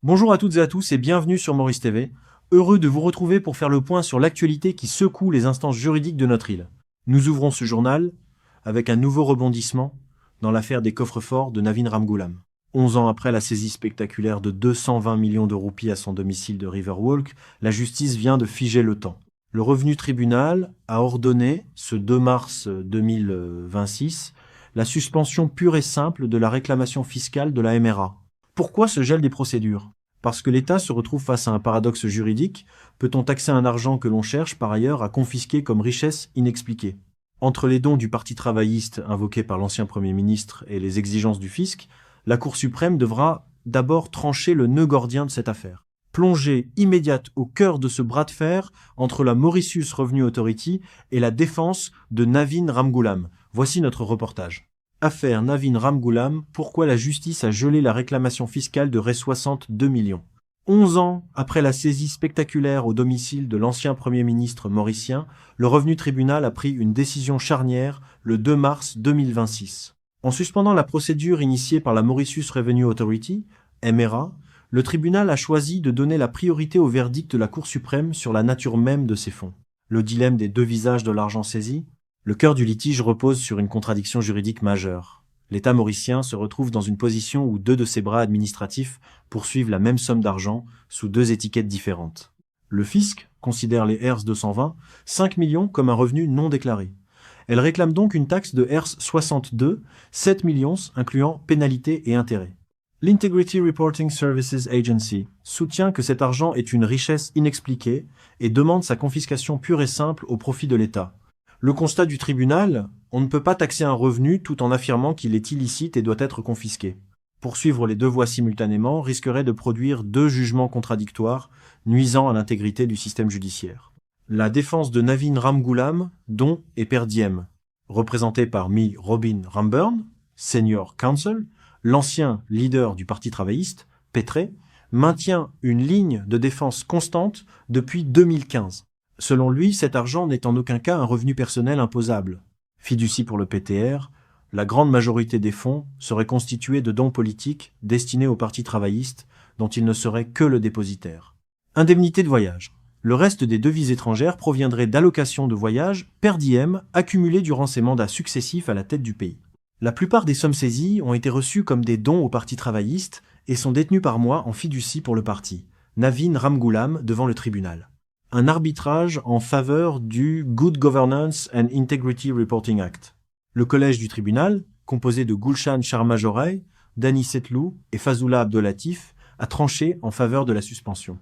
Bonjour à toutes et à tous et bienvenue sur Maurice TV. Heureux de vous retrouver pour faire le point sur l'actualité qui secoue les instances juridiques de notre île. Nous ouvrons ce journal avec un nouveau rebondissement dans l'affaire des coffres-forts de Navin Ramgoolam. 11 ans après la saisie spectaculaire de 220 millions de roupies à son domicile de Riverwalk, la justice vient de figer le temps. Le revenu tribunal a ordonné, ce 2 mars 2026, la suspension pure et simple de la réclamation fiscale de la MRA. Pourquoi ce gel des procédures? Parce que l'État se retrouve face à un paradoxe juridique. Peut-on taxer un argent que l'on cherche par ailleurs à confisquer comme richesse inexpliquée? Entre les dons du Parti travailliste invoqués par l'ancien Premier ministre et les exigences du fisc, la Cour suprême devra d'abord trancher le nœud gordien de cette affaire. Plongée immédiate au cœur de ce bras de fer entre la Mauritius Revenue Authority et la défense de Navin Ramgoolam. Voici notre reportage. Affaire Navin Ramgoolam, pourquoi la justice a gelé la réclamation fiscale de 62 millions. 11 ans après la saisie spectaculaire au domicile de l'ancien Premier ministre mauricien, le Revenu Tribunal a pris une décision charnière le 2 mars 2026. En suspendant la procédure initiée par la Mauritius Revenue Authority, MRA, le tribunal a choisi de donner la priorité au verdict de la Cour suprême sur la nature même de ces fonds. Le dilemme des deux visages de l'argent saisi. Le cœur du litige repose sur une contradiction juridique majeure. L'État mauricien se retrouve dans une position où deux de ses bras administratifs poursuivent la même somme d'argent sous deux étiquettes différentes. Le fisc considère les HERS 220, 5 millions comme un revenu non déclaré. Elle réclame donc une taxe de HERS 62, 7 millions incluant pénalités et intérêts. L'Integrity Reporting Services Agency soutient que cet argent est une richesse inexpliquée et demande sa confiscation pure et simple au profit de l'État. Le constat du tribunal, on ne peut pas taxer un revenu tout en affirmant qu'il est illicite et doit être confisqué. Poursuivre les deux voies simultanément risquerait de produire deux jugements contradictoires, nuisant à l'intégrité du système judiciaire. La défense de Navin Ramgoolam, don et per diem, représentée par Mi Robin Ramburn, senior counsel, l'ancien leader du Parti travailliste, Pétré, maintient une ligne de défense constante depuis 2015. Selon lui, cet argent n'est en aucun cas un revenu personnel imposable. Fiducie pour le PTR, la grande majorité des fonds serait constituée de dons politiques destinés au Parti travailliste, dont il ne serait que le dépositaire. Indemnité de voyage. Le reste des devises étrangères proviendrait d'allocations de voyage per diem accumulées durant ses mandats successifs à la tête du pays. La plupart des sommes saisies ont été reçues comme des dons au Parti travailliste et sont détenues par moi en fiducie pour le parti. Navin Ramgoolam devant le tribunal. Un arbitrage en faveur du Good Governance and Integrity Reporting Act. Le collège du tribunal, composé de Gulshan Sharma Jorai, Dani Setlou et Fazullah Abdolatif, a tranché en faveur de la suspension.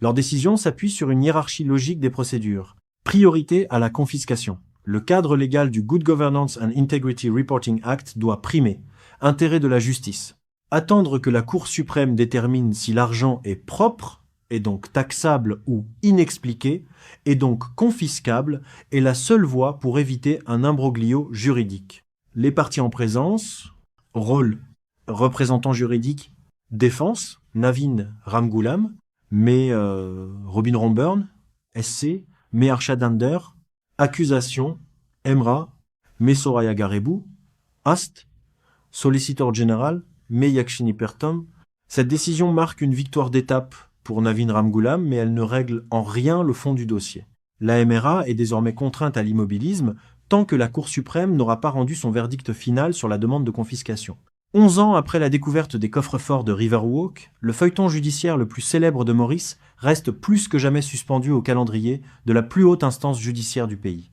Leur décision s'appuie sur une hiérarchie logique des procédures. Priorité à la confiscation. Le cadre légal du Good Governance and Integrity Reporting Act doit primer. Intérêt de la justice. Attendre que la Cour suprême détermine si l'argent est propre, est donc taxable ou inexpliqué, et donc confiscable, est la seule voie pour éviter un imbroglio juridique. Les parties en présence, rôle, représentant juridique, défense, Navin Ramgoolam, mais Robin Ramburn, SC, mais Arshadander, accusation, Emra, mais Soraya Garebou, Ast, solliciteur général, mais Yakshini Pertom. Cette décision marque une victoire d'étape pour Navin Ramgoolam, mais elle ne règle en rien le fond du dossier. La MRA est désormais contrainte à l'immobilisme tant que la Cour suprême n'aura pas rendu son verdict final sur la demande de confiscation. 11 ans après la découverte des coffres-forts de Riverwalk, le feuilleton judiciaire le plus célèbre de Maurice reste plus que jamais suspendu au calendrier de la plus haute instance judiciaire du pays.